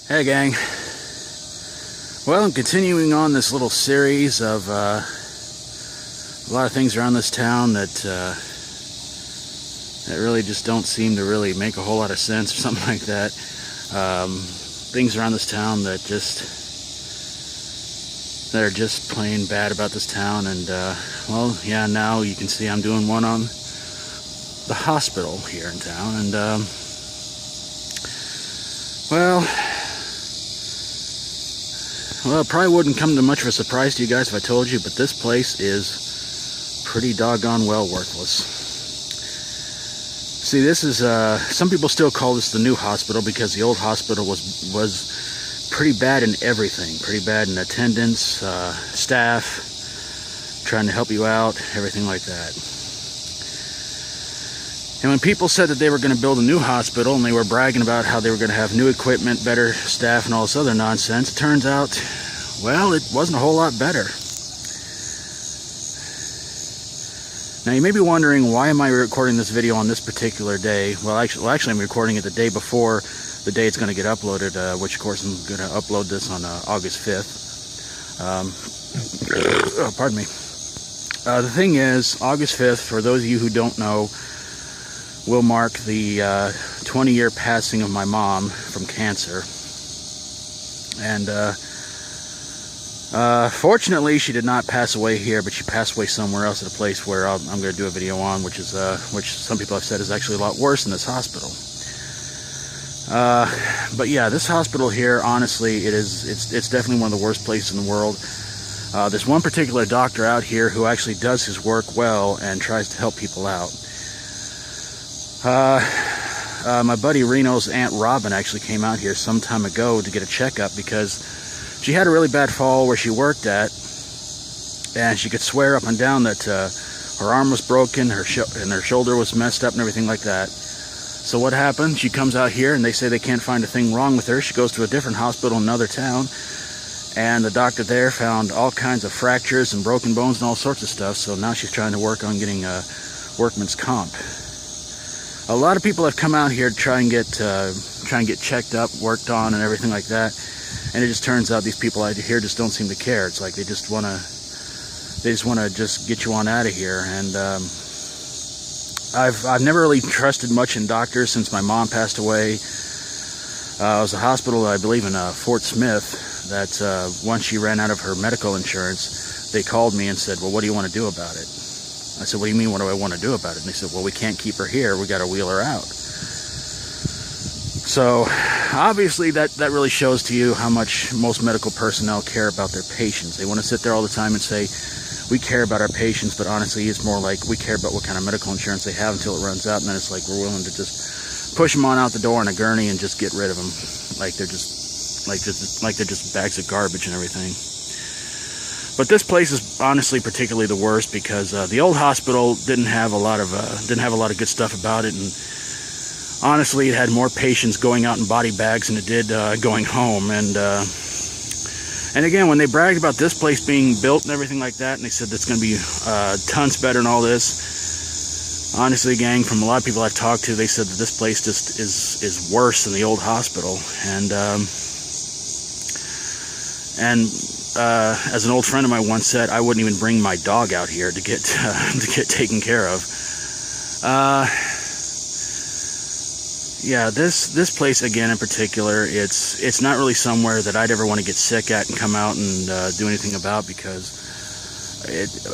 Hey gang, well, I'm continuing on this little series of a lot of things around this town that really just don't seem to really make a whole lot of sense or something like that. Things around this town that are just plain bad about this town, and well, yeah, now you can see I'm doing one on the hospital here in town, and well, it probably wouldn't come to much of a surprise to you guys if I told you, but this place is pretty doggone well worthless. See, this is, some people still call this the new hospital because the old hospital was pretty bad in everything. Pretty bad in attendance, staff, trying to help you out, everything like that. And when people said that they were going to build a new hospital and they were bragging about how they were going to have new equipment, better staff, and all this other nonsense, it turns out, well, it wasn't a whole lot better. Now, you may be wondering, why am I recording this video on this particular day? Well, actually, I'm recording it the day before the day it's going to get uploaded, which, of course, I'm going to upload this on August 5th. Oh, pardon me. The thing is, August 5th, for those of you who don't know, will mark the 20-year passing of my mom from cancer. And fortunately, she did not pass away here, but she passed away somewhere else at a place where I'm going to do a video on, which some people have said is actually a lot worse than this hospital. But yeah, this hospital here, honestly, it's definitely one of the worst places in the world. There's one particular doctor out here who actually does his work well and tries to help people out. My buddy Reno's Aunt Robin actually came out here some time ago to get a checkup because she had a really bad fall where she worked at, and she could swear up and down that her arm was broken, and her shoulder was messed up and everything like that. So what happened? She comes out here and they say they can't find a thing wrong with her. She goes to a different hospital in another town, and the doctor there found all kinds of fractures and broken bones and all sorts of stuff. So now she's trying to work on getting workman's comp. A lot of people have come out here to try and get checked up, worked on, and everything like that. And it just turns out these people out here just don't seem to care. It's like they just want to just get you on out of here. And I've never really trusted much in doctors since my mom passed away. It was a hospital, I believe, in Fort Smith, that once she ran out of her medical insurance, they called me and said, "Well, what do you want to do about it?" I said, "What do you mean, what do I want to do about it?" And they said, "Well, we can't keep her here. We got to wheel her out." So, obviously, that really shows to you how much most medical personnel care about their patients. They want to sit there all the time and say, "We care about our patients," but honestly, it's more like, we care about what kind of medical insurance they have until it runs out, and then it's like we're willing to just push them on out the door in a gurney and just get rid of them, like they're just bags of garbage and everything. But this place is honestly particularly the worst because the old hospital didn't have a lot of good stuff about it, and honestly, it had more patients going out in body bags than it did going home. And again, when they bragged about this place being built and everything like that, and they said it's going to be tons better and all this, honestly, gang, from a lot of people I've talked to, they said that this place just is worse than the old hospital. And as an old friend of mine once said, I wouldn't even bring my dog out here to get taken care of. Yeah, this place again in particular, it's not really somewhere that I'd ever want to get sick at and come out and do anything about, because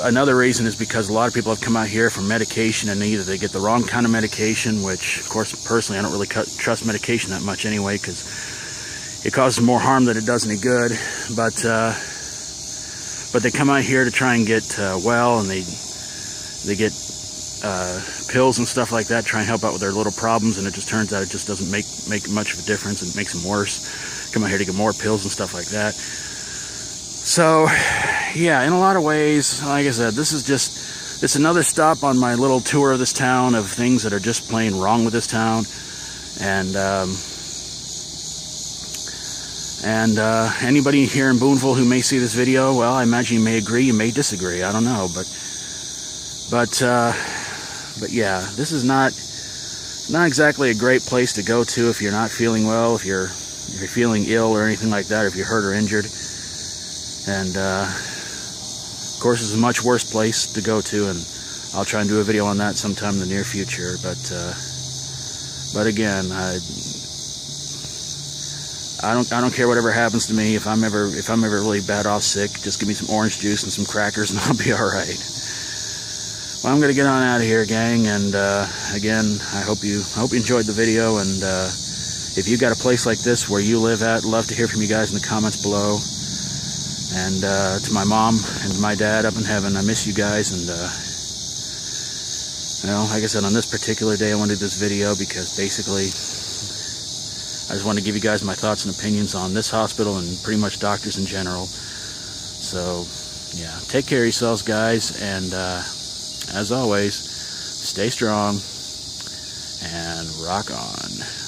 another reason is because a lot of people have come out here for medication, and either they get the wrong kind of medication, which of course personally I don't really trust medication that much anyway, because it causes more harm than it does any good. But they come out here to try and get well, and they get pills and stuff like that, try and help out with their little problems, and it just turns out it just doesn't make much of a difference, and it makes them worse. Come out here to get more pills and stuff like that. So yeah, in a lot of ways, like I said, it's another stop on my little tour of this town, of things that are just plain wrong with this town. And anybody here in Boonville who may see this video, well, I imagine you may agree, you may disagree, I don't know, but yeah, this is not exactly a great place to go to if you're not feeling well, if you're if you're feeling ill or anything like that, if you're hurt or injured. And of course, it's a much worse place to go to, and I'll try and do a video on that sometime in the near future. But again, I don't care whatever happens to me. If I'm ever really bad off sick, just give me some orange juice and some crackers, and I'll be all right. Well, I'm gonna get on out of here, gang. And again, I hope you enjoyed the video. And if you got a place like this where you live at, love to hear from you guys in the comments below. And to my mom and my dad up in heaven, I miss you guys. And well, like I said, on this particular day, I wanted this video because basically I just want to give you guys my thoughts and opinions on this hospital and pretty much doctors in general. So yeah, take care of yourselves, guys, and as always, stay strong and rock on.